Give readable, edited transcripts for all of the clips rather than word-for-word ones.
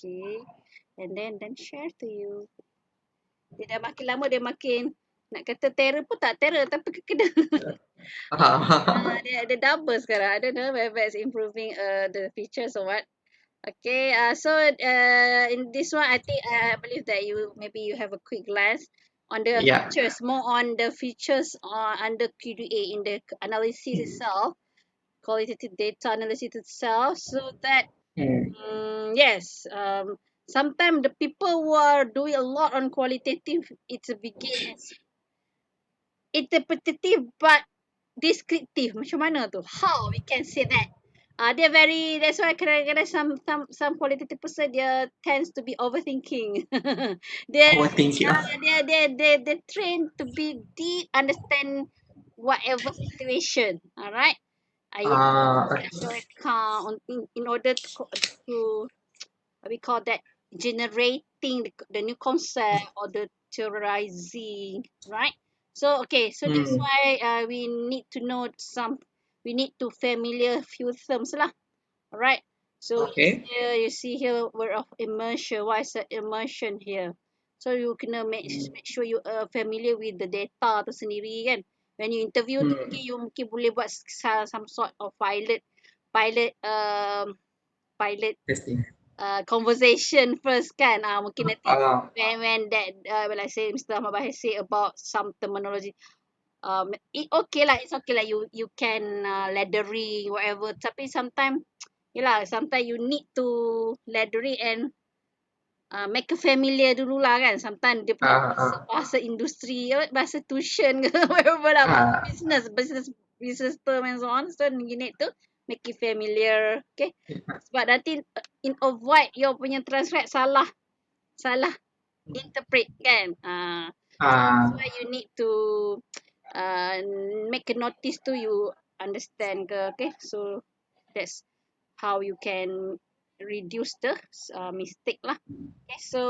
Okay. And then share to you. Dia dah makin lama dia makin nak kata terror pun tak terror tapi kena. Dia double sekarang. I don't know whether it's improving the features or what. Okay, so in this one, I think I believe that maybe you have a quick glance on the Yeah. features, more on the features under QDA in the analysis itself, qualitative data analysis itself, so that yes, sometimes the people who are doing a lot on qualitative, it's a begin as interpretative but descriptive. Macam mana tu? How we can say that? Dia very, that's why kadang-kadang some qualitative person dia tends to be overthinking. dia Overthinking. they train to be deep, understand whatever situation. Alright. You Okay. your account in order to what we call that, generating the new concept or the theorizing, right? So okay, so that's why we need to know we need to familiar few terms lah. Alright. So Okay. here you see here word of immersion. What is the immersion here? So you kena make sure you familiar with the data tu sendiri kan. When you interview tu mungkin you boleh buat some sort of pilot Testing. conversation first kan. Mungkin nanti Ah. when that when I say Mr. Ahmad Bahir say about some terminology, it's okay lah, you can leathering whatever, tapi sometimes sometimes you need to leathering and make a familiar dululah kan. Sometimes dia punya bahasa industri, bahasa tuition ke whatever lah, business term and so on, so you need to make it familiar. Okay, sebab nanti in avoid your punya transcript salah interpret kan. That's why you need to make a notice to you understand ke. Okay, so that's how you can reduce the mistake lah. Okay, so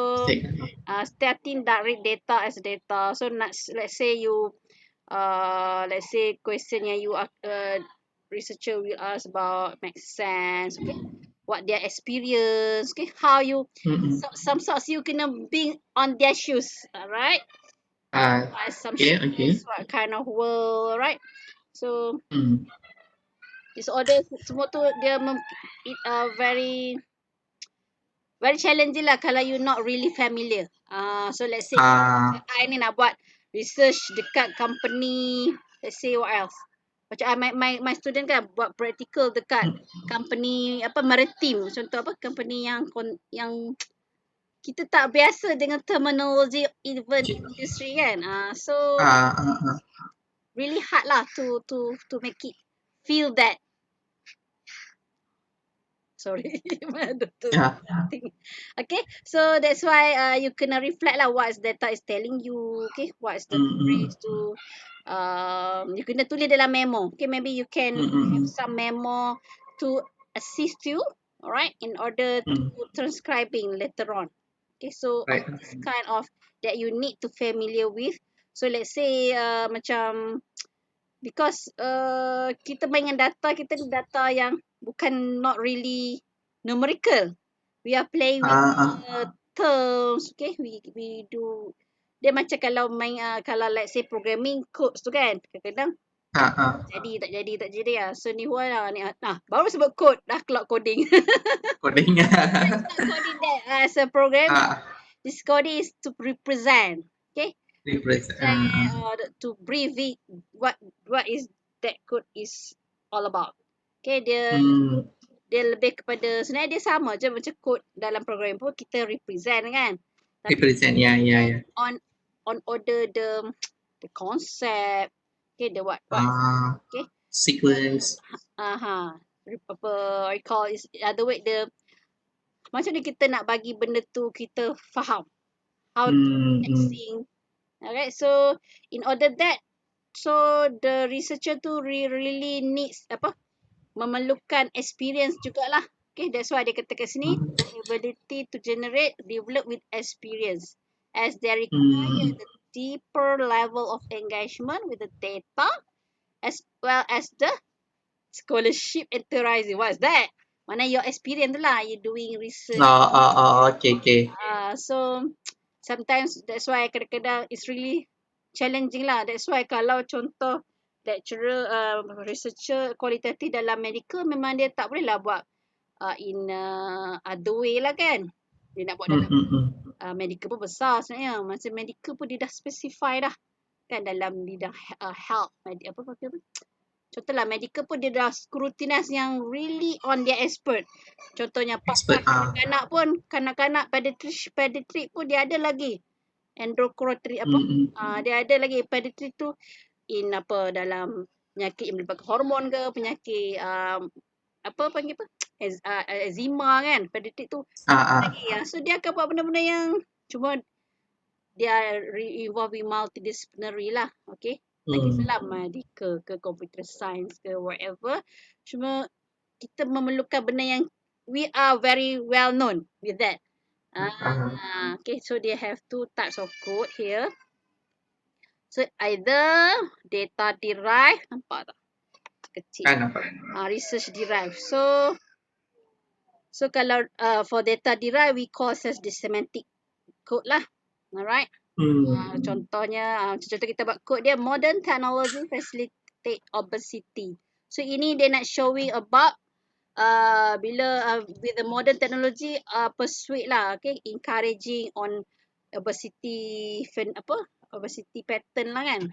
starting direct data as data. So let's say you let's say question yang you researcher will ask about make sense. Okay, what their experience. Okay, how you some sorts you kena be on their shoes. Alright. Some shoes, what kind of world, right? So disorder semua tu dia very very challenging lah kalau you not really familiar. So let's say I ni nak buat research dekat company, let's say what else? Macam my student kan buat practical dekat company apa maritim, contoh apa company yang kita tak biasa dengan terminology even industry kan. So really hard lah to make it feel that. Sorry. Okay, so that's why you kena reflect lah what data is telling you. Okay, what is the phrase to you kena tulis dalam memo. Okay, maybe you can have some memo to assist you, alright, in order to transcribing later on. Okay, so this kind of that you need to familiar with. So let's say macam because kita main dengan data, kita ni data yang bukan not really numerical. We are playing with terms. Okay, we do. Dia macam kalau main kalau let's say programming codes tu kan, kadang-kadang tak jadi lah. So ni Huan lah ni. Baru sebut code dah cloud coding. Coding. It's not coding that as a programming. This coding is to represent. Okay. To brief it what is that code is all about. Okay, dia lebih kepada sebenarnya dia sama je macam code dalam program pun kita represent kan. Represent, yeah. On order the concept. Okay, the what okay, sequence. apa I call is other way the macam ni kita nak bagi benda tu kita faham how to accessing. Alright, so in order that, so the researcher tu really needs memerlukan experience jugalah. Okay, that's why dia kata kat sini the ability to generate develop with experience as they require the deeper level of engagement with the data as well as the scholarship and theorizing. What is that? Mana your experience tu lah, you doing research. Oh, oh, oh, okay, okay. So sometimes that's why kadang-kadang it's really challenging lah. That's why kalau contoh lecturer, researcher kualitatif dalam medical, memang dia tak boleh lah buat in other way lah kan. Dia nak buat dalam medical pun besar sebenarnya. Masa medical pun dia dah specify dah kan dalam bidang health, apa. Contohlah medical pun dia dah scrutinize yang really on their expert. Contohnya Expert. part-part kanak-kanak pun, kanak-kanak pediatric pun dia ada lagi. Endocrinology apa? Dia ada lagi pediatric tu in apa dalam penyakit yang melibatkan hormon ke, penyakit apa panggil apa? Eczema kan. Pediatric tu lagi. So dia akan buat benda-benda yang cuma dia involving multidisciplinary lah. Okay. Tak kisahlah medical ke computer science ke whatever. Cuma kita memerlukan benda yang we are very well known with that. Okay, so they have two types of code here. So either data derived, nampak tak? Kecil. Research derived. So kalau for data derived, we call as the semantic code lah. Alright. Contohnya, contoh kita buat code dia, modern technology facilitate obesity. So ini dia nak showing about bila with the modern technology persuade lah, okay, encouraging on obesity obesity pattern lah kan.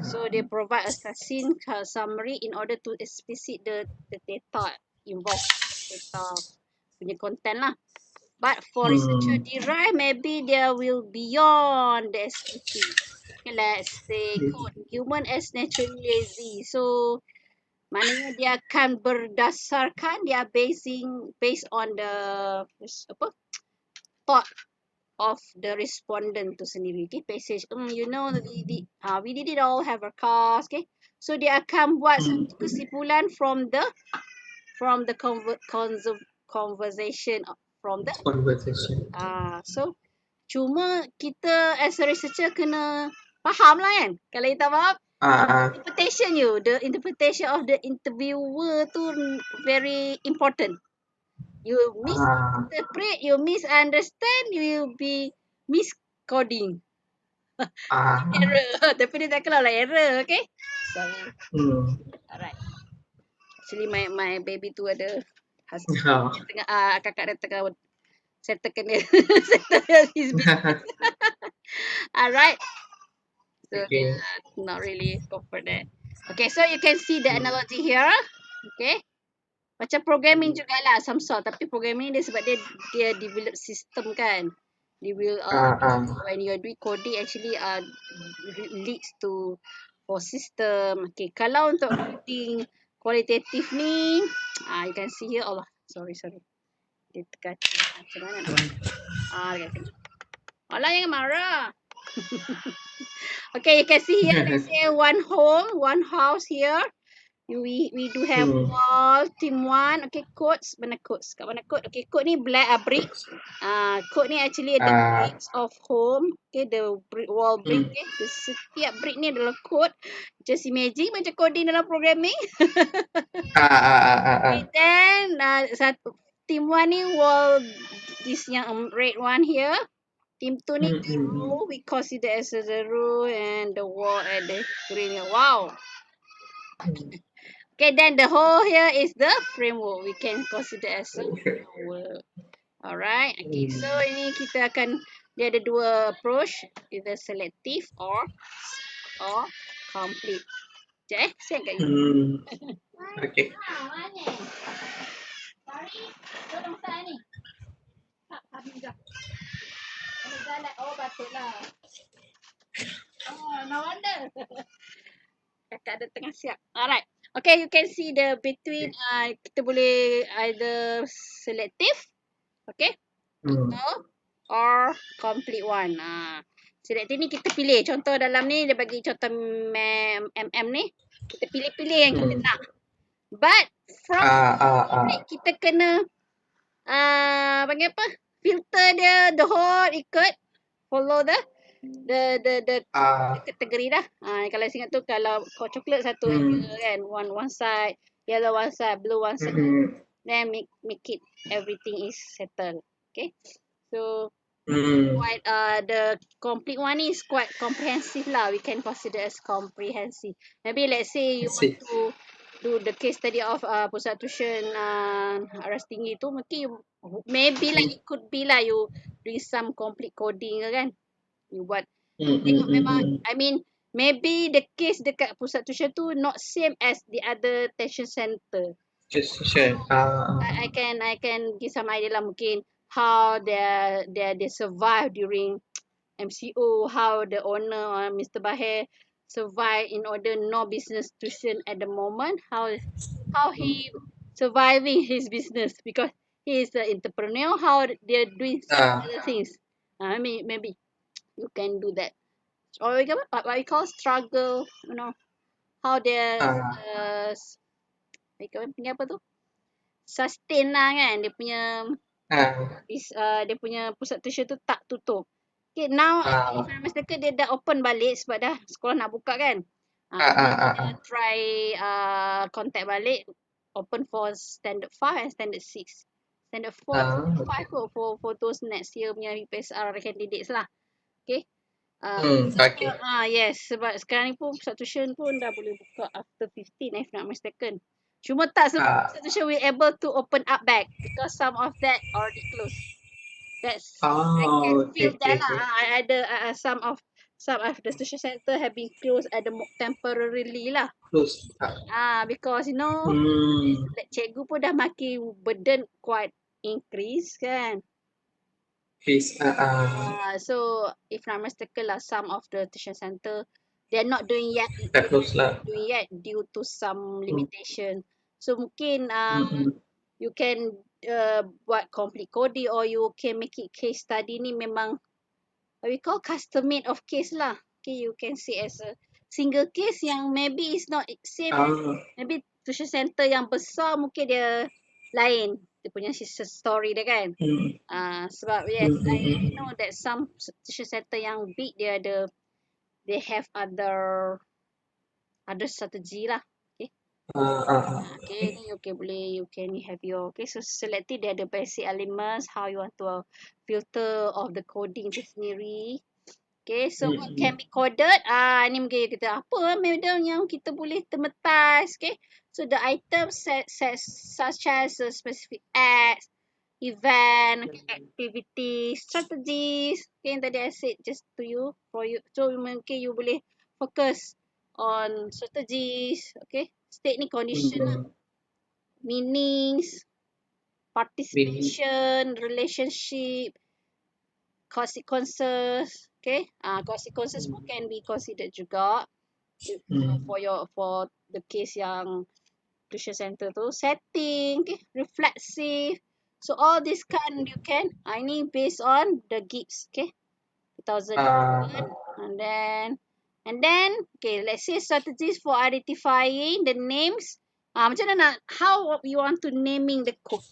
So they provide a succinct summary in order to explicit the data involved, data punya content lah. But for researcher derived, maybe there will beyond the SQC. Okay, let's say code human as naturally lazy. So maknanya dia akan berdasarkan, dia based on the thought of the respondent tu sendiri. Okay, passage. You know, we did it all have a cause. Okay, so dia akan buat satu kesimpulan from the conversation from the conversation. So cuma kita as a researcher kena faham lah kan. Kalau kita faham, the interpretation of the interviewer tu very important. You misinterpret, you misunderstand, you will be miscoding. Error. Tapi dia tak keluar lah error, okay? Sorry. Alright. Actually my baby tu ada tengah kakak dia tengah settlekan dia settle his business. Alright. So not really go for that. Okay, so you can see the analogy here. Okay. Macam programming jugalah some sort, tapi programming dia sebab dia develop system kan. They will when you are doing coding actually leads to for system. Okay, kalau untuk coding kualitatif ni, you can see here. Allah, sorry. Dia tekan macam mana nak dekat sini. Allah jangan marah. Okay, you can see here. Let's say one home, one house here. We do have wall, team 1. Okay, codes. Mana codes? Kat mana code? Okay, code ni black brick. Code ni actually the bricks of home. Okay, the wall brick. Okay, the setiap brick ni adalah code. Just imagine macam coding dalam programming. Okay, then satu team 1 ni wall, this yang red one here. Team 2 ni the row, we consider as the row, and the wall and the green. Wow. Okay, then the whole here is the framework. We can consider as a framework. Alright. Okay, so ini kita akan, dia ada dua approach, either selective or complete. Sekejap saya kat you. Okay. Sorry, tolong saya ni. Habis dah. Oh, patutlah. Oh, no wonder. Kakak ada tengah siap. Alright. Okay, you can see the between, kita boleh either selective, okay, or complete one. Selective ni kita pilih. Contoh dalam ni, dia bagi contoh MM ni. Kita pilih-pilih yang kita nak. But from complete, kita kena panggil apa? Filter dia, the whole ikut, follow the kategori dah. Kalau ingat tu, kalau coklat satu kan, one side, yellow one side, blue one side. then make it everything is settled. Okay, so Hmm. quite the complete one is quite comprehensive lah. We can consider as comprehensive. Maybe let's say I you want see. to do the case study of pusat tuition aras tinggi tu, mungkin maybe lah Hmm. it could be lah you doing some complete coding ke kan. You buat Hmm. Hmm. tengok Hmm. memang Hmm. I mean maybe the case dekat pusat tuition tu not same as the other tuition center. Just share. I can give some idea lah mungkin how they survive during MCO, how the owner Mr. Bahir survive in order no business tuition at the moment, how Hmm. he surviving his business because he is an entrepreneur, how they're doing some Ah. other things. I mean maybe you can do that. Or what we call struggle, how they Ah. punya apa tu? Sustain lah kan dia punya Ah. dia punya pusat tuition tu tak tutup. Okay, now if Ah. I'm mistaken dia dah open balik sebab dah sekolah nak buka kan. Ah. Maybe Ah. Ah. dia Ah. try contact balik open for standard 5 and standard 6. Standard 4 and Ah. standard 5 Okay. for those next year punya PSR candidates lah. Okay. Hmm. Okay. Yes sebab sekarang ni pun pusat tuition pun dah boleh buka after 15 if not mistaken. Cuma tak semua Ah. pusat tuition we able to open up back because some of that already closed. That's I can Oh. feel Okay. that Okay. lah. Okay. Ada some of the tuition center have been closed at the temporarily lah. Close. Because Hmm. cikgu pun dah makin burden quite increase kan. Please. So if not mistaken lah, some of the tuition center they're not doing yet. Dah close lah. Doing yet due to some Hmm. limitation. So mungkin Hmm. Hmm. you can buat complete coding or you can make it case study ni memang what we call custom made of case lah. Okay, you can see as a single case yang maybe is not same as Ah. maybe tuition center yang besar mungkin dia lain. Dia punya story dia kan. Hmm. Sebab yes, Hmm. Hmm. I Hmm. know that some tuition center yang big they have other strategy lah. Okay. Okay, Okay. ni okay boleh you can have your okay so selected dia ada basic elements how you want to filter of the coding tu sendiri. Okay, so Hmm. what Hmm. can be coded? Ni mungkin kita apa medium yang kita boleh temetas. Okay, so the items such as specific acts, event, okay, activities, strategies. Okay, yang tadi I said just to you for you. So mungkin you boleh focus on strategies. Okay, state ni condition lah, Hmm. meanings, Meaning. participation, relationship, consequences. Okay, consequences pun Hmm. can be considered juga Hmm. for the case yang tuition center tu. Setting, okay, reflexive. So all this kan you can. Ini based on the GIPS, okay, 2011, Ah. and then okay, let's say strategies for identifying the names. Macam mana nak how you want to naming the code.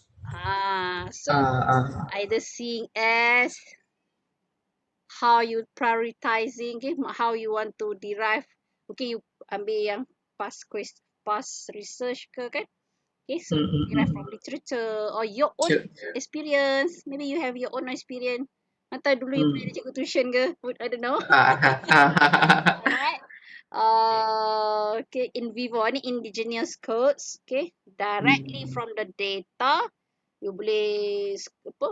So Ah. either seeing as how you prioritizing, okay, how you want to derive. Okay, you ambil yang past research ke kan. Okay, so Hmm. you Hmm. derive Hmm. from literature or your own Sure. experience. Maybe you have your own experience. Atau dulu you pernah Hmm. ada cikgu tuition ke? I don't know. Alright. Okay. Okay, in vivo ni indigenous codes. Okay, directly Hmm. from the data. You boleh apa?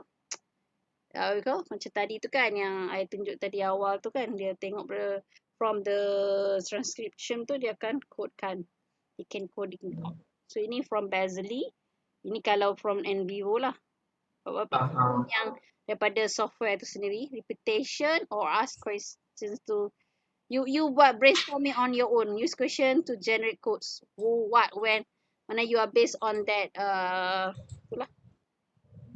Kau macam tadi tu kan yang I tunjuk tadi awal tu kan dia tengok from the transcription tu dia akan codekan. He can coding out. So ini from Basely. Ini kalau from NVivo lah. Ah. Yang daripada software tu sendiri, repetition or ask questions to you buat brainstorming on your own. Use question to generate codes. Who, what, when. Mana you are based on that itulah.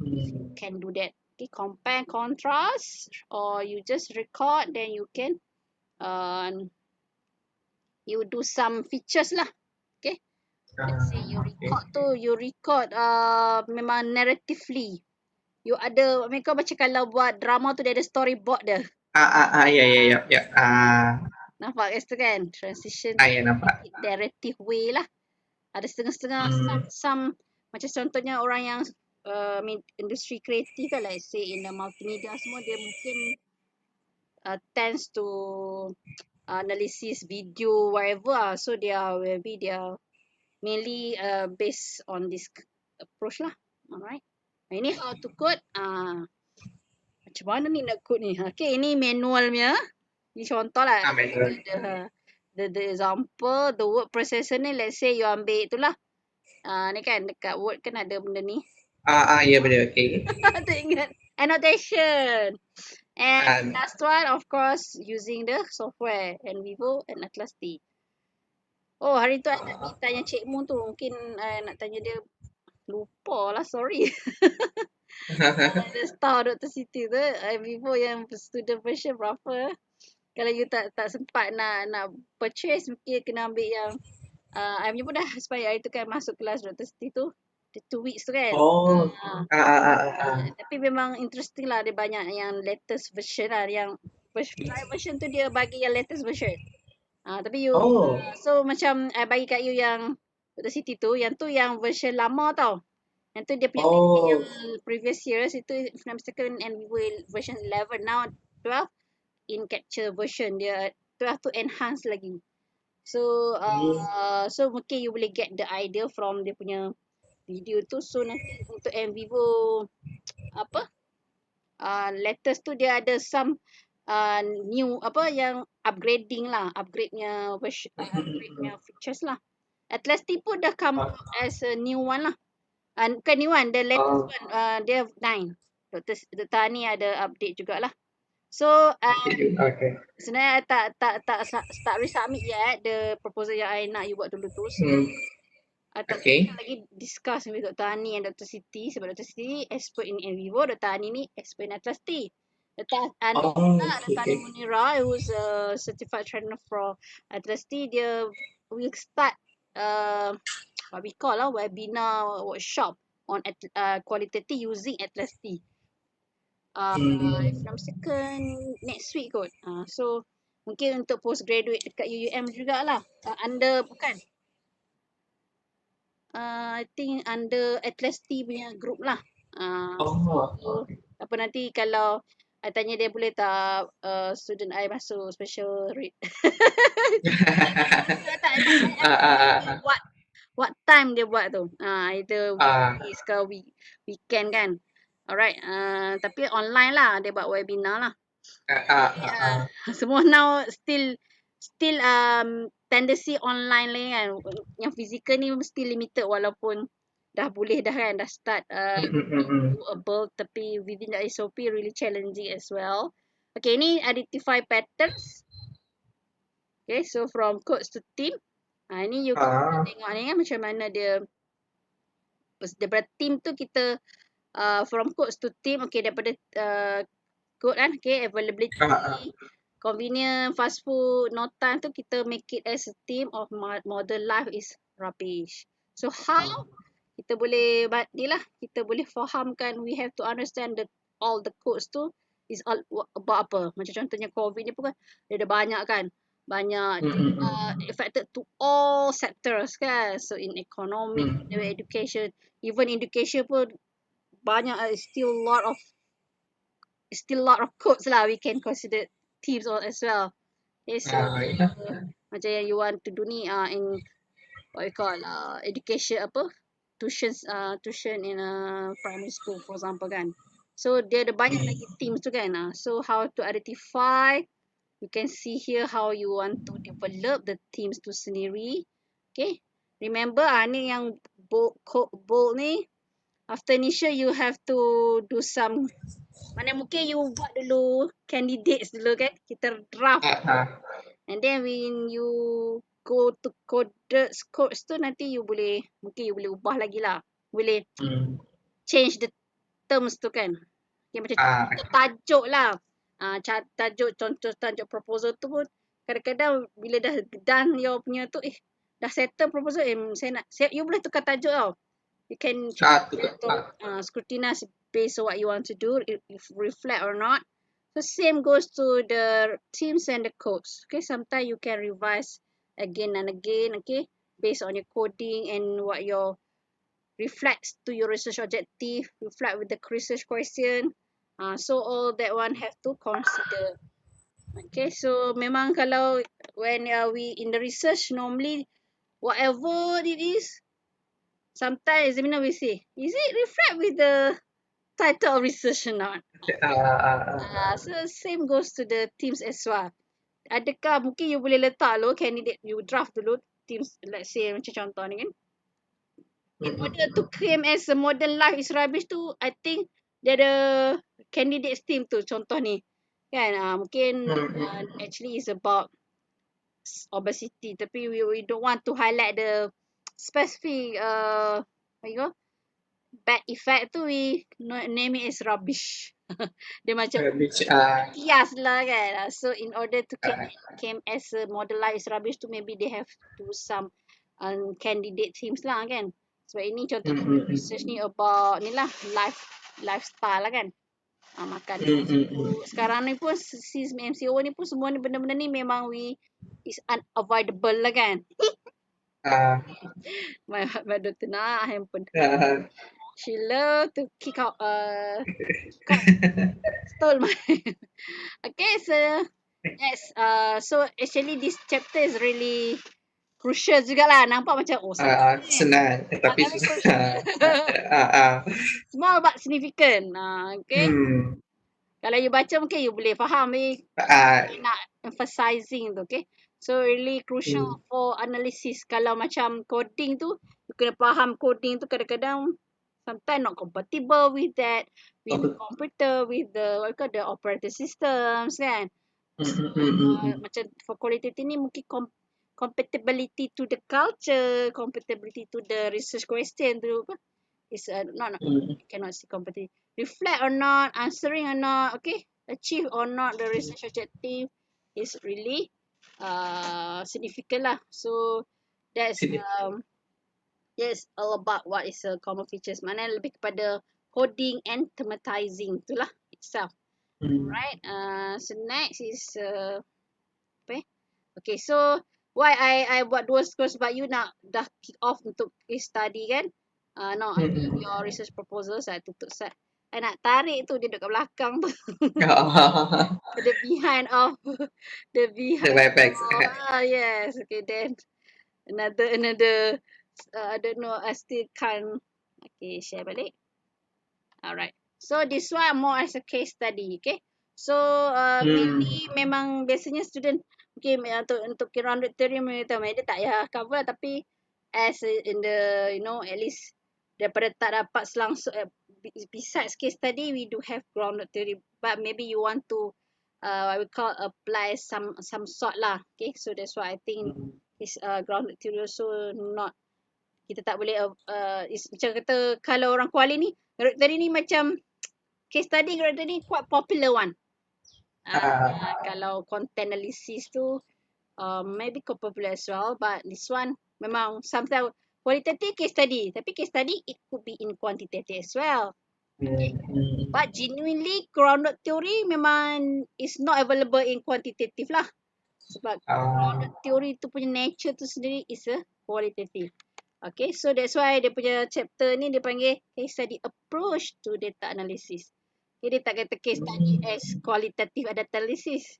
You Hmm. can do that. Okay, compare, contrast, or you just record, then you can you do some features lah. Okay, let's say you Okay. record memang narratively. You ada mereka macam kalau buat drama tu dia ada storyboard dia. Ya, ya, ya, ya. Nampak kat situ kan? Transition Ya nampak. narrative way lah. Ada setengah-setengah Hmm. some Macam contohnya orang yang industri kreatif kan, like say in the multimedia semua, dia mungkin tends to analysis video whatever so they are maybe they are mainly based on this approach lah. Alright. Ini how to code. Macam mana ni nak code ni? Okay, ini manualnya. Ni contoh lah. Manual. The example, the word processor ni, let's say you ambil itulah. Ni kan dekat Word kan ada benda ni. Ya benar. Okay. Tak ingat. Annotation. And Ah, last one, of course, using the software and Vivo and Atlas T. Oh, hari tu I nak pergi tanya cikgu tu. Mungkin nak tanya dia, lupa lah, sorry. Ada star Dr. Siti tu, Vivo yang student version berapa. Kalau you tak sempat nak purchase, mungkin kena ambil yang I punya pun dah expired. Hari tu kan masuk kelas Dr. Siti tu, the 2 weeks tu kan. Oh. Tapi memang interesting lah, dia banyak yang latest version lah. Yang trial version tu dia bagi yang latest version. Tapi you Oh. so macam I bagi kat you yang Dr. Siti tu, yang tu yang version lama tau. Yang tu dia punya latest yang previous years itu, if I'm mistaken, and we will version 11, now 12 in capture version, dia 12 tu enhance lagi. So so mungkin you boleh get the idea from dia punya video tu. So nanti untuk Vivo apa latest tu dia ada some new apa yang upgrading lah, upgrade-nya version, upgrade-nya features lah. Atlas T pun dah come out as a new one lah. Bukan new one, the latest one, dia 9. Dr. Tani ada update jugalah. So Okay. sebenarnya I tak resubmit yet the proposal yang I nak you buat dulu tu. So Okay. lagi discuss with Dr. Ani and Dr. Siti, sebab Dr. Siti expert in Vivo, Dr. Ani ni expert in Atlas T. Dr. Ani pula, Dr. Ani Munira, who's a certified trainer for Atlas T, dia will start what we call webinar workshop on qualitative using Atlas T. If I'm second next week kot. So mungkin untuk postgraduate dekat UUM jugalah. Under bukan. I think under Atlas T punya group lah. So apa nanti kalau I tanya dia boleh tak student I masuk special rate. What time dia buat tu. Either weekdays ke weekend kan. Alright. Tapi online lah dia buat webinar lah. Semua now still tendency online lah kan. Yang fizikal ni mesti limited walaupun dah boleh dah kan, dah start doable, tapi within the SOP really challenging as well. Okay, ni identify patterns. Okay, so from codes to team. Ini you tengok ni kan macam mana dia daripada team tu kita from codes to team. Okay, daripada code kan, okay, availability, convenient, fast food, no time tu kita make it as a team of modern life is rubbish. So how kita boleh ni lah, kita boleh fahamkan, we have to understand all the codes tu is all about apa. Macam contohnya COVID ni pun kan, dia ada banyak kan, banyak affected to all sectors kan. So in economic, education, even education pun banyak, still lot of codes lah we can consider teams as well. Okay, so macam yang you want to do ni in what we call education apa, tuition in a primary school for example kan. So dia ada banyak lagi teams tu kan. So how to identify, you can see here how you want to develop the teams tu sendiri. Okay, remember ni yang bold ni, after initial you have to do some, mana mungkin you buat dulu candidates dulu kan, kita draft. And then when you go to codes tu, nanti mungkin you boleh ubah lagi lah. Boleh change the terms tu kan. Okay, macam tajuk lah. Contoh tajuk proposal tu pun kadang-kadang bila dah done your punya tu, dah settle proposal, you boleh tukar tajuk tau. You can scrutinize based on what you want to do, if reflect or not. So same goes to the teams and the codes. Okay, sometimes you can revise again and again, okay, based on your coding and what your reflects to your research objective, reflect with the research question. So all that one have to consider. Okay, so memang kalau when we in the research, normally whatever it is, sometimes examiner will say, is it reflect with the title of research or not? So same goes to the teams as well. Adakah mungkin you boleh letak lo candidate, you draft dulu teams, let's say macam contoh ni kan. In order to claim as a modern life is rubbish tu, I think dia ada candidates team tu contoh ni. Kan, mungkin actually is about obesity, tapi we don't want to highlight the specific what you call, bad effect tu, we name it as rubbish. Dia macam which kias lah kan. So in order to claim as a model life is rubbish tu, maybe they have to some candidate teams lah kan. Sebab ini contoh kita research ni about ni lah lifestyle lah kan. Makan. So, sekarang ni pun since MCO ni pun semua ni benda-benda ni memang is unavoidable lah kan. My daughter nak handphone. She love to kick out stole my okay, so yes, so actually this chapter is really crucial jugalah. Nampak macam senang ni. senang tapi Tapi susah. crucial. Small but significant. Okay. Kalau you baca mungkin you boleh faham nak emphasizing tu, okay. So really crucial for analysis. Kalau macam coding tu, you kena faham coding tu kadang-kadang sometimes not compatible with that, with the computer, with the what you call the operating systems kan. Macam for qualitative ni mungkin compatibility to the culture, compatibility to the research question tu is not cannot see compatibility. Reflect or not, answering or not, okay, achieve or not the research objective is really significant lah. So that's all about what is common features. Mana lebih kepada coding and thematizing itulah itself. Alright. So next is okay, so why I buat dua course sebab you nak dah kick off untuk case study kan. No, I think your research proposal saya tutup set. I nak tarik tu dia duduk kat belakang tu. The behind of the webpage. Yes, okay, then another I don't know, I still can't. Okay, share balik. Alright. So this one more as a case study, okay. So mainly memang biasanya student okay, untuk grounded theory mereka dia tak payah cover, tapi as in the at least daripada tak dapat selangsung besides case study we do have grounded theory, but maybe you want to what we call apply some sort lah, okay. So that's why I think this grounded theory also not, kita tak boleh is macam kata kalau orang kuali ni grounded theory ni macam case study, grounded theory quite popular one. Kalau content analysis tu maybe quite popular as well, but this one memang sometimes qualitative case study, tapi case study it could be in quantitative as well. Okay. But genuinely grounded theory memang is not available in quantitative lah. Sebab grounded theory tu punya nature tu sendiri is a qualitative. Okay, so that's why dia punya chapter ni dia panggil case study approach to data analysis. Okay, dia tak kata case study as qualitative data analysis.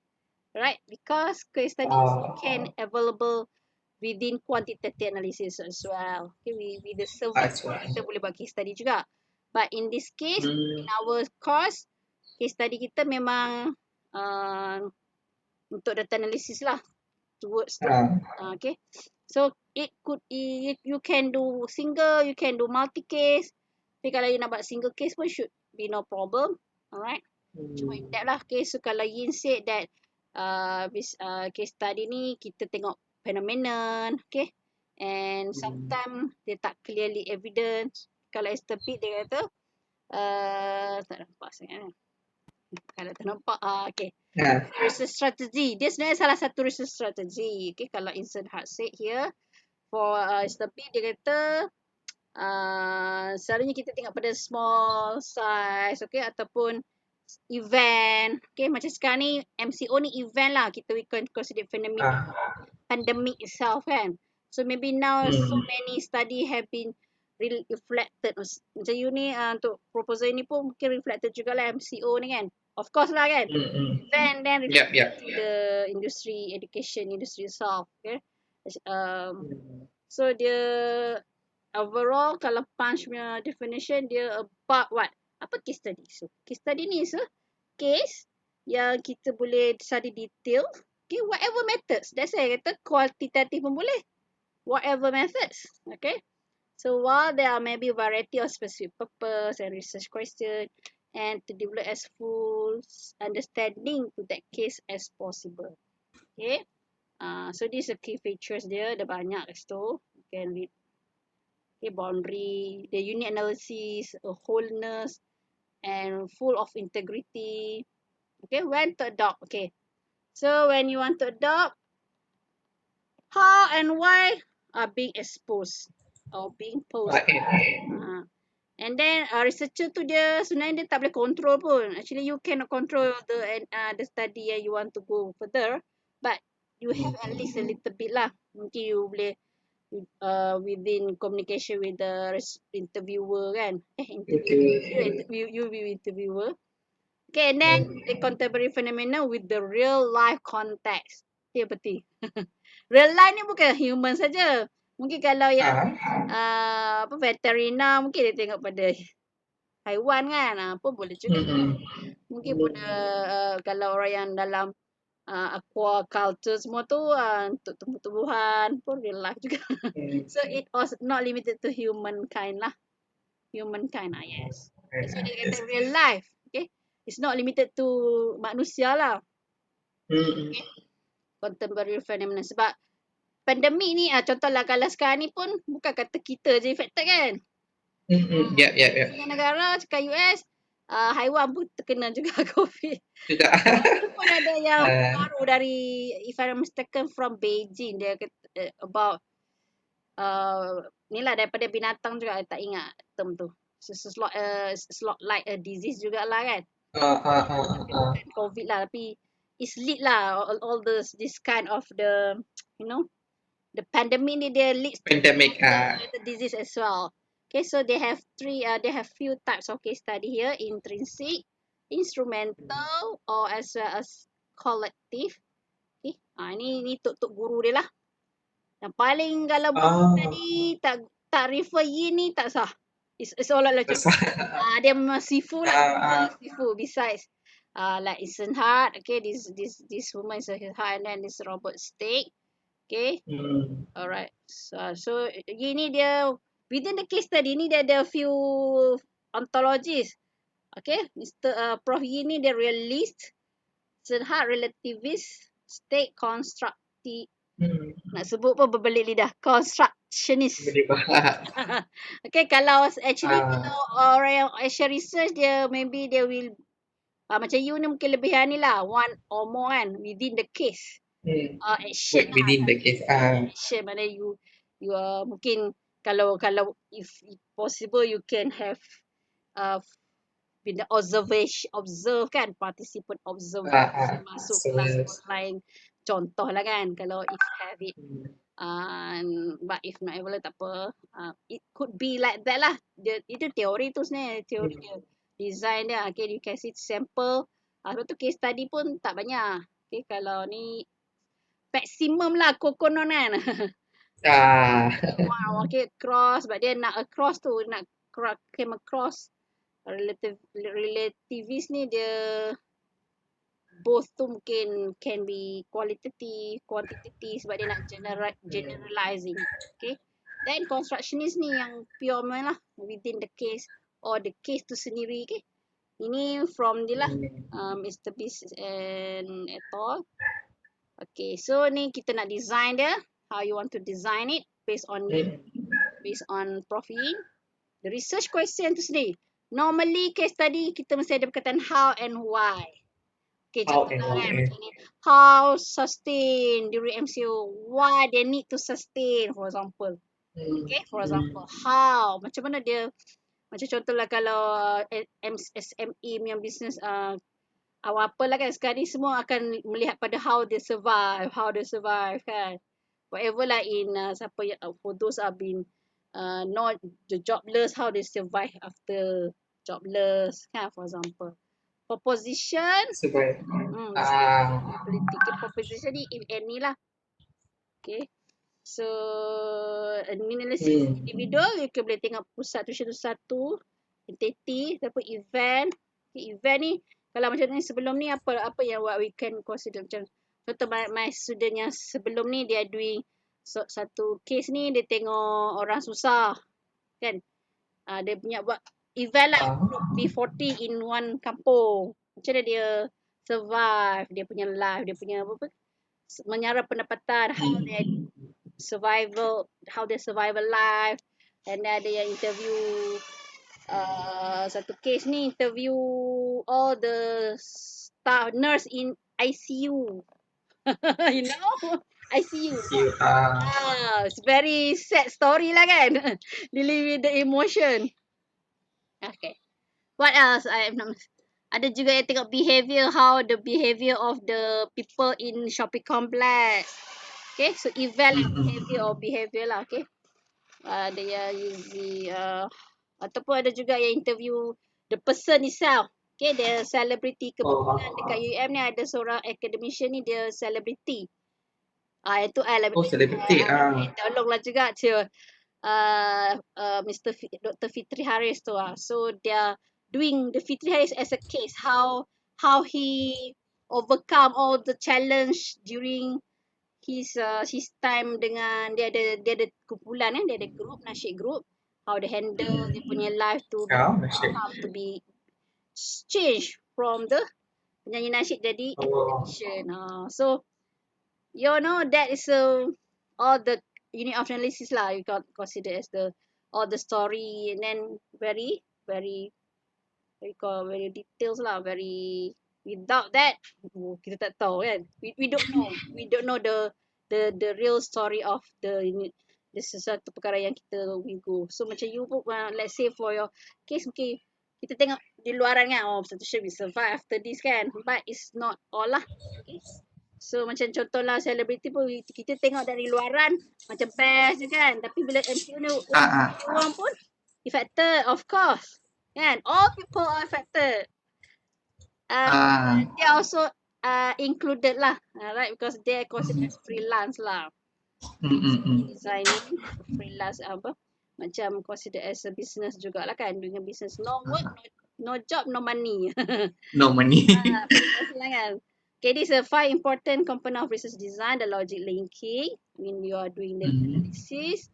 Right? Because case studies can available within quantitative analysis as well. Okay, with the survey kita boleh buat case study juga. But in this case, in our course, case study kita memang untuk data analysis lah. Towards okay. So it could you can do single, you can do multi case. Tapi kalau you nak buat single case pun should be no problem. Alright. Cuma in depth lah. Okay, so kalau Yin said that case study ni kita tengok phenomenon, okay, and sometimes dia tak clearly evidence. Kalau establish dia kata tak nampak sangat. Kalau tak nampak okay. Research strategy, dia sebenarnya salah satu research strategy. Okay, kalau Instant Heart said here for establish dia kata selalunya kita tengok pada small size, okay, ataupun event. Okay, macam sekarang ni MCO ni event lah, kita we can consider phenomenon pandemic itself kan. So maybe now so many study have been reflected. Macam you ni untuk proposal ni pun mungkin reflected juga lah MCO ni kan. Of course lah kan. Then Yep, reflected yep. to the industry, education industry itself. Okay. So dia overall kalau punch punya definition dia about what? Apa case study? So case study ni is a case yang kita boleh study detail. Okay, whatever methods. That's why I kata qualitative pun boleh. Whatever methods. Okay. So while there are maybe a variety of specific purpose and research question, and to develop as full understanding to that case as possible. Okay. So these are key features dia. Ada banyak kat situ. You can read. Okay, boundary, the unit analysis, a wholeness, and full of integrity. Okay, when to adopt. Okay. So when you want to adopt, how and why are being exposed or being posed. And then researcher tu dia sebenarnya dia tak boleh control pun. Actually you cannot control the study yang you want to go further, but you have at least a little bit lah. Mungkin you boleh within communication with the interviewer kan. You be interviewer. Okay, and then the contemporary phenomena with the real life context. Okay, penting. Real life ni bukan human saja. Mungkin kalau yang apa veterina mungkin dia tengok pada haiwan kan. Apa boleh juga. Mungkin pun kalau orang yang dalam aquaculture semua tu untuk tumbuh-tumbuhan pun real life juga. So it was not limited to humankind lah. Humankind yes. So dia kata real life. Okay. It's not limited to manusia lah. Okay. Contemporary phenomenon. Sebab pandemik ni contohlah kalau sekarang ni pun bukan kata kita je affected kan. Setengah negara cakap US haiwan pun terkena juga COVID. Juga. Pun ada yang baru dari if I'm mistaken from Beijing dia kata about ni lah daripada binatang juga tak ingat term tu. So, it's not like a disease jugalah kan. Bukan COVID lah tapi it's lead lah all this kind of the you know the pandemic ni dia leads to the disease as well. Okay, so they have few types of case study here: intrinsic, instrumental, or as well as collective. Okay, ni tok guru dia lah. Yang paling kalau buku tadi tak refer yin ni tak sah. It's all like dia memang sifu lah. Sifu besides like Eisenhardt, okay, this woman is Eisenhardt and then this Robert Stake. Okay. Alright. So ini dia within the case study ni dia ada few ontologies. Okay. Mr. Prof ini dia realist, Eisenhardt relativist, Stake constructive. Nak sebut pun berbelit lidah. Constructionist. Okay, kalau actually kalau orang yang actual research dia maybe they will macam you ni mungkin lebih ni lah one or more kan within the case. Action within the case. Action mana you mungkin kalau if possible you can have bila observe kan participant observation masuk kelas online contoh lah kan kalau if have it but if not able tak apa it could be like that lah itu teori tu sebenarnya teori dia design dia okay you can see sample sebab tu case study pun tak banyak okay kalau ni maximum lah kokonon kan wow okay cross sebab dia nak across tu nak came across relativist ni dia both tu mungkin can be qualitative, quantitative sebab dia nak generalizing. Okay. Then constructionist ni yang pure lah within the case or the case tu sendiri. Okay. Ini from dia lah Mr. Beast and et al. Okay. So ni kita nak design dia. How you want to design it based on profit. The research question tu sendiri. Normally case study kita mesti ada perkataan how and why. Okay, contohnya kan macam ni. How sustain during MCO? Why they need to sustain for example. Okay, for example. How? Macam mana dia? Macam contohlah kalau SME punya business apa lah kan sekarang ni semua akan melihat pada how they survive kan. Whatever lah in siapa yang for those have been not the jobless, how they survive after jobless, kan, for example. Proposition, Supaya. this is Ah. politik. Okay, proposition ni if any lah. Okay. So analysis individual, you can boleh tengok pusat tuition tu satu, entity, ataupun event. Okay, event ni kalau macam ni sebelum ni apa yang what we can consider macam contoh my student yang sebelum ni dia doing satu case ni dia tengok orang susah kan. Dia punya buat event lah, group B40 in one kampung. Macam mana dia survive, dia punya life, dia punya apa, menyara pendapatan, how their survival life. And then ada yang interview satu case ni interview all the staff nurse in ICU. You know, ICU. You It's very sad story lah kan. Dealing with the emotion. Okay. What else? Ada juga yang tengok behavior, how the behavior of the people in shopping complex. Okay, so evaluate behavior lah. Okay. Ada yang usually ataupun ada juga yang interview the person itself. Okay, dia celebrity. Kebetulan dekat UM ni ada seorang academician ni, dia celebrity. Itu celebrity. tolonglah juga Mr. Dr. Fitri Haris tu. So they are doing the Fitri Haris as a case, how he overcome all the challenge during his time dengan dia ada kumpulan dia ada group, nasyid group, how they handle dia punya life to how to be change from the penyanyi nasyid jadi academician. So you know that is all the unit of analysis lah, you can consider as the all the story, and then very details lah, very. Without that, kita tak tahu kan. We don't know the real story of the sesuatu perkara yang kita we go. So macam you pun, let's say for your case, mungkin kita tengok di luaran kan, satu we survive after this kan, but it's not all lah. Okay. So macam contohlah selebriti pun kita tengok dari luaran macam best je kan, tapi bila MCO ni orang pun affected, of course kan, all people are affected. They are also included lah, right, because they are considered as freelance lah. Designing freelance macam considered as a business jugalah kan, doing a business, no work, no job, no money. No money. Freelance lah kan. Okay, this is a 5 important component of research design, the logic linking when you are doing the analysis.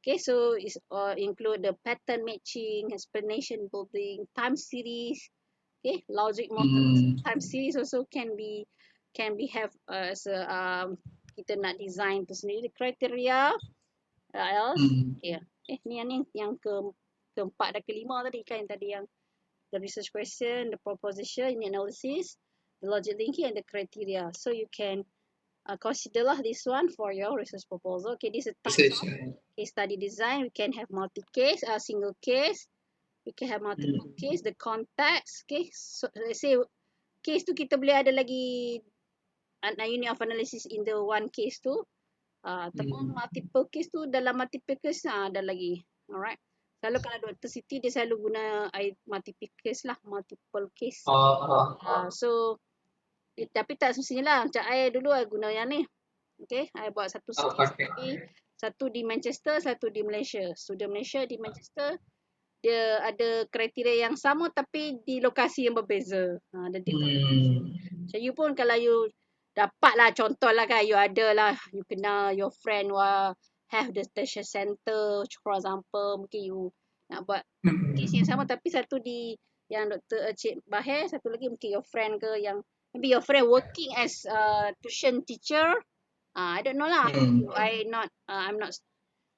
Okay, so it's include the pattern matching, explanation building, time series. Okay, logic model, time series also can be have as a kita nak design tu sendiri, criteria. Else, ni yang keempat dan kelima tadi kan, tadi yang the research question, the proposition, the analysis, the logic linking, and the criteria. So you can consider lah this one for your research proposal. Okay, this is types of case study design. We can have multi-case, single case. We can have multiple case, the context. Okay, so let's say case tu kita boleh ada lagi unit of analysis in the one case tu. Ataupun multiple case tu, dalam multiple case ada lagi. Alright. Selalu kalau Dr. Siti dia selalu guna multiple case lah, multiple case. So tapi tak semestinya lah. Macam I dulu I guna yang ni. Okay, I buat satu case, satu di Manchester, satu di Malaysia. Student Malaysia di Manchester, dia ada kriteria yang sama tapi di lokasi yang berbeza. Ada different. So you pun kalau you dapat lah contoh lah kan, you ada lah, you kenal your friend who have the station center for example, mungkin you nak buat case yang sama tapi satu di yang Dr. Cik Bahir, satu lagi mungkin your friend ke yang maybe your friend working as a tuition teacher. I don't know lah.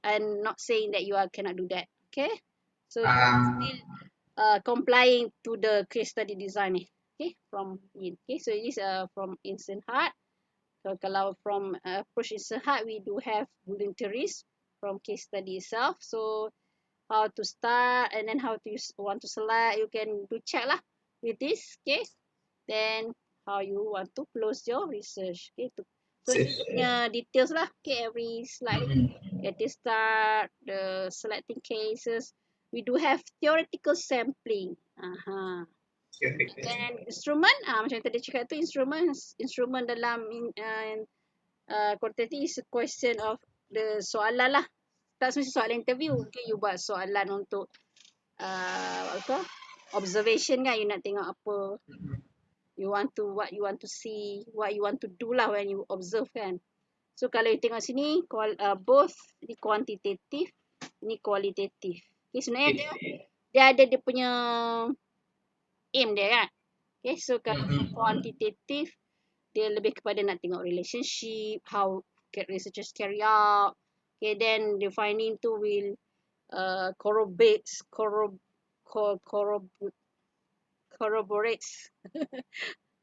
I'm not saying that you cannot do that. Okay. So you still complying to the case study design ni. Okay, from in. Okay, so it is from Instant Heart. So kalau from approach Instant Heart, we do have voluntaries from case study itself. So how to start and then how to want to select, you can do check lah with this case. Then how you want to close your research. Okay, so ini punya details lah. Okay, every slide. At the start, the selecting cases, we do have theoretical sampling. And instrument, macam tadi cakap tu, instrumen dalam quantitative is a question of the soalan lah. Tak semesti soalan interview. Okay, you buat soalan untuk observation kan, you nak tengok apa what you want to see, what you want to do lah when you observe kan. So kalau you tengok sini, both ni kuantitatif, ni kualitatif. Okay, sebenarnya dia ada dia punya aim dia kan. Okay, so kalau kuantitatif, dia lebih kepada nak tengok relationship, how researchers carry out. Okay, then the finding tu will corroborates.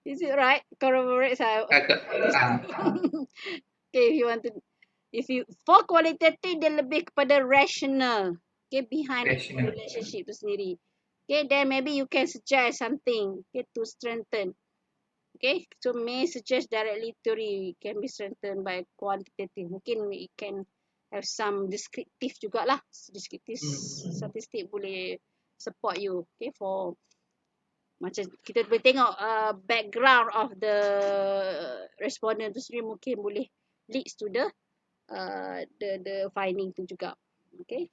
Is it right? Corroborates. Okay, if you for qualitative, dia lebih kepada rational. Okay, behind the relationship tu sendiri. Okay, then maybe you can suggest something, okay, to strengthen. Okay, so may suggest directly theory can be strengthened by quantitative. Mungkin it can have some descriptive jugalah. Descriptive statistik boleh support you. Okay, for macam kita boleh tengok background of the respondent tu sendiri, mungkin boleh leads to the finding tu juga. Okay.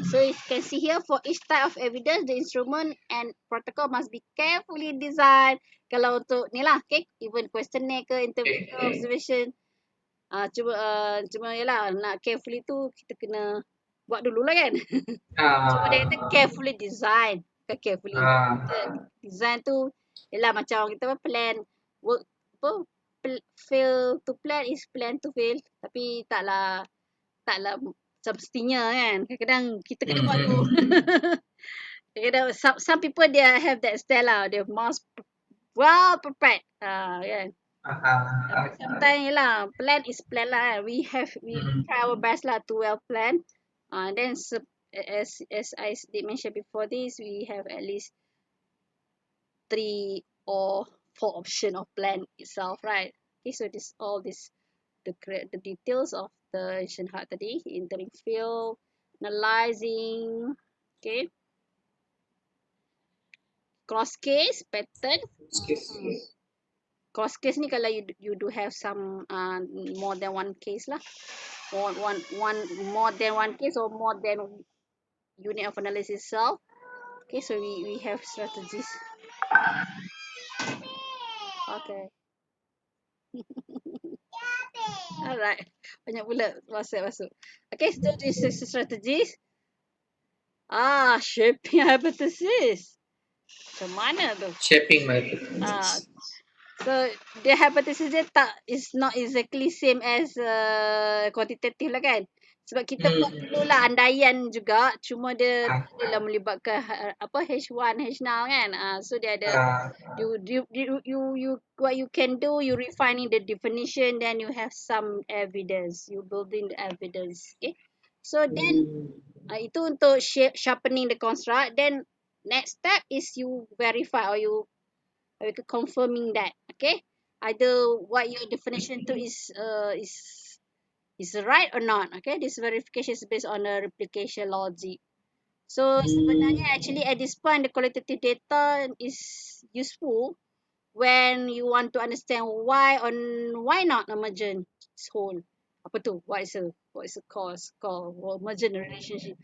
So you can see here, for each type of evidence, the instrument and protocol must be carefully designed. Kalau untuk ni lah, okay, even questionnaire ke, interview ke, observation, cuma yalah, nak carefully tu kita kena buat dulu lah kan. Cuma dia kata carefully design, bukan carefully. Design tu yalah macam kita plan, work apa, fail to plan is plan to fail, tapi taklah semestinya kan. Kadang-kadang kita kena buat tu. Kadang-kadang some people they have that style lah, they must well prepared. Kan. Sometimes lah, plan is plan lah. We try our best lah to well plan. Then as I did mention before this, we have at least 3 or 4 option of plan itself, right? Okay, so the details of the ancient heart tadi, entering field, analyzing, okay, cross case, pattern. Cross case ni kalau you do have some more than one case lah, more than one case or more than unit of analysis itself. Okay, so we have strategies. Okay. Alright, banyak pula WhatsApp masuk. Okay, so this is strategies. Shaping hypothesis. Macam mana tu? Shaping hypothesis. So the hypothesis dia is not exactly same as quantitative lah kan. Sebab kita buat dulu lah andaian juga, cuma dia adalah melibatkan H1, H0 kan. So dia ada you what you can do, you refining the definition, then you have some evidence, you building the evidence. Okay. So then itu untuk sharpening the construct. Then next step is you verify or you confirming that. Okay, either what your definition to is right or not. Okay, this verification is based on a replication logic. So sebenarnya actually at this point the qualitative data is useful when you want to understand why not emergent whole. Apa tu? What is a cause called emergent relationship?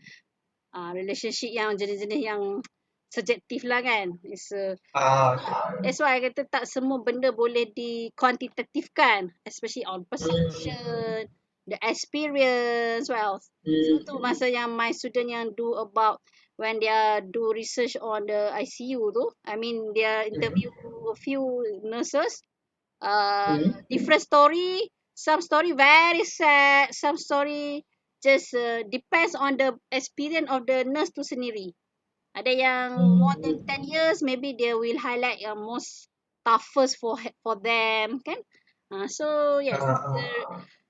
Relationship yang jenis-jenis yang subjektif lah kan. That's why I kata tak semua benda boleh dikuantitatifkan, especially on perception, the experience, what else. So tu masa yang my student yang do about when they do research on the ICU tu, I mean they interview a few nurses, different story, some story very sad, some story just depends on the experience of the nurse tu sendiri. Ada yang more than 10 years, maybe they will highlight yang most toughest for them, kan? So yes,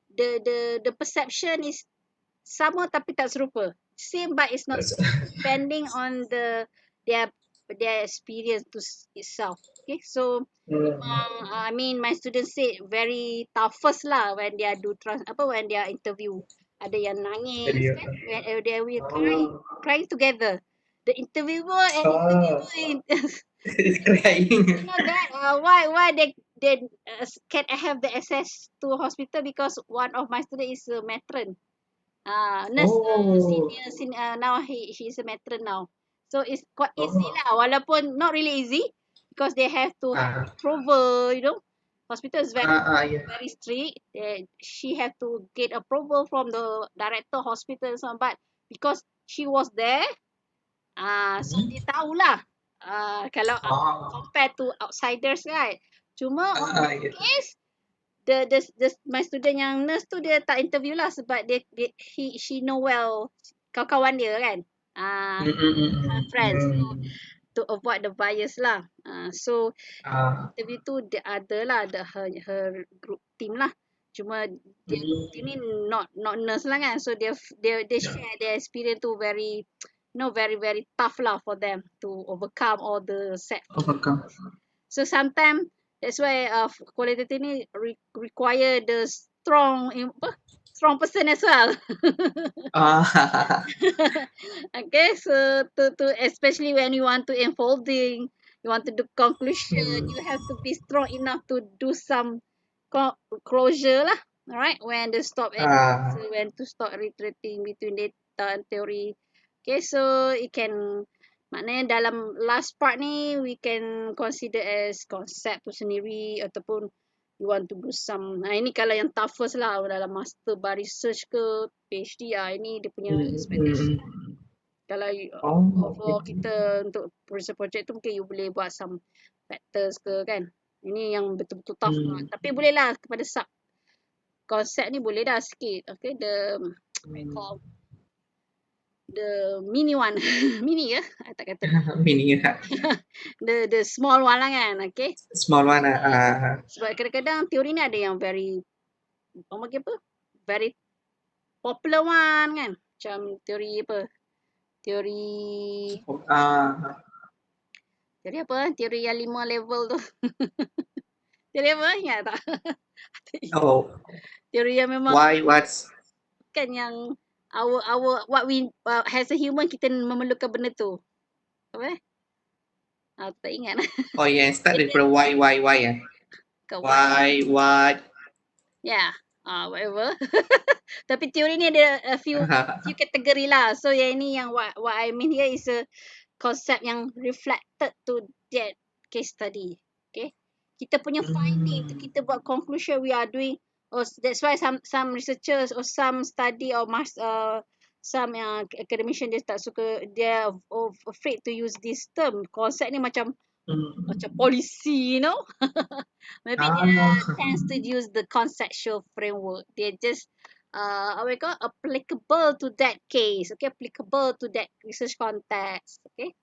the perception is sama tapi tak serupa. Same but it's not depending on their experience to itself. Okay, so I mean my students say very toughest lah when they do when they interview ada yang nangis Video. kan, when they will Oh. crying together. The interviewer and Oh. interviewer It's crying. know that why they can have the access to hospital because one of my student is a matron, nurse, Oh. senior, now he's a matron now, so it's quite easy Oh. lah, walaupun not really easy because they have to have Ah. approval, you know, hospital is very Yeah. very strict. She have to get approval from the director hospital and so on, but because she was there, so Hmm. dia tahulah, kalau Oh. compared to outsiders, right? Cuma on this Yeah. case, my student yang nurse tu dia tak interview lah sebab she know well kawan-kawan dia kan, her friends, so to avoid the bias lah. So interview tu dia ada lah, her group team lah. Cuma dia group team ni not nurse lah kan, so they share their experience tu very, very very tough lah for them to overcome all the setbacks. Overcome. So sometimes that's why qualitative ni require the strong person as well. Okay, so to especially when you want to unfolding, you want to do conclusion, you have to be strong enough to do some closure lah. Alright, when to stop analysis, when to stop retreating between data and theory. Okay, so it can, maknanya dalam last part ni we can consider as concept tu sendiri ataupun you want to do some, ini kalau yang toughest lah dalam master bar research ke PhD, ini dia punya expectation. Kalau for kita untuk project tu mungkin you boleh buat some factors ke kan, ini yang betul-betul tough lah. Tapi boleh lah kepada sub konsep ni boleh dah sikit. Okay, the call the mini one. Mini ke? Tak kata. Mini. The small one lah kan. Okay. Small one. Sebab kadang-kadang teori ni ada yang very, very popular one kan. Macam teori apa? Teori apa? Teori yang 5 level tu. Teori apa? Ingat tak? Teori yang memang kan yang our what we as a human kita memerlukan benda tu. Apa? Tak ingat. Oh yeah, start with why ya. Why. Yeah, whatever. Tapi teori ni ada a few kategori lah. So yang ini yang what I mean here is a concept yang reflected to that case study. Okay, kita punya finding tu kita buat conclusion we are doing. That's why some researchers or some study or some academician dia tak suka, dia afraid to use this term. Konsep ni macam polisi, you know. Maybe they tends to use the conceptual framework. They just applicable to that case, okay, applicable to that research context, okay.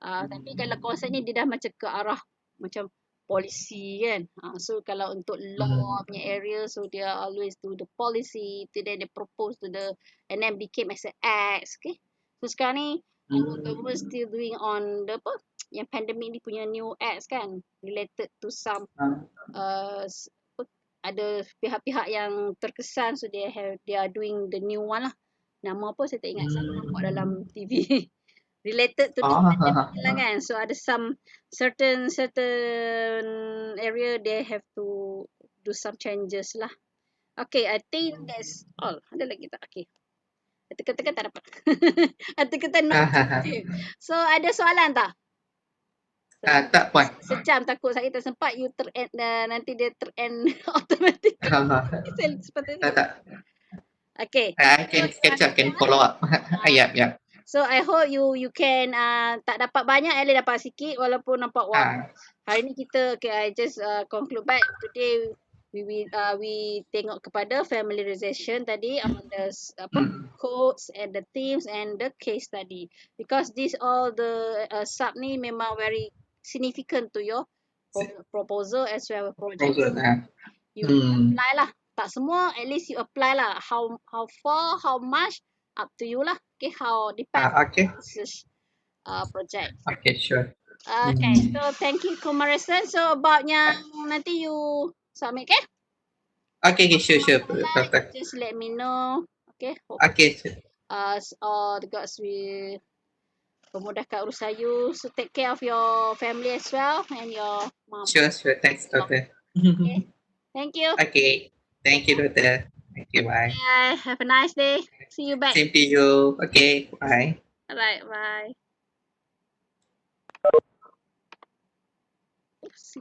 Tapi kalau konsep ni dia dah macam ke arah macam policy kan. So kalau untuk law punya area, so dia always do the policy, then they propose to the, and then became as an act, okay. So sekarang ni our government still doing on the apa yang pandemic ni punya new acts kan, related to some ada pihak-pihak yang terkesan, so they are doing the new one lah. Nama apa saya tak ingat, saya nampak dalam TV. Related to the pandemic lah kan. So ada some certain area they have to do some changes lah. Okay, I think that's all. Ada lagi tak? Okay. Tekan-tekan tak dapat. Tekan-tekan not. So ada soalan tak? Tak puan. Sejam takut saya tak sempat, you ter-end, nanti dia ter-end automatic. Sepatutnya. Tak. Okay. I can follow up. Yeah. So I hope you can tak dapat banyak, at least dapat sikit walaupun nampak hari ni kita, okay, I just conclude back today. We tengok kepada familiarization tadi on the codes and the themes and the case study, because this all the sub ni memang very significant to your proposal as well as project. You apply lah, tak semua, at least you apply lah. How far, how much, up to you lah. Okay, how depends on research project. Okay, sure. Okay, so thank you Kumarasan. So about yang nanti you submit, okay? Okay, sure. Perfect. Just let me know. Okay. Okay. Us all the gods will memudahkan urusan you. So take care of your family as well and your mom. Sure, sure. Thanks, doctor. Okay. Thank you. Okay. Thank you, doctor. Thank you. Bye. Bye. Have a nice day. See you back. Same to you. Okay. Bye. Alright. Bye. Oops.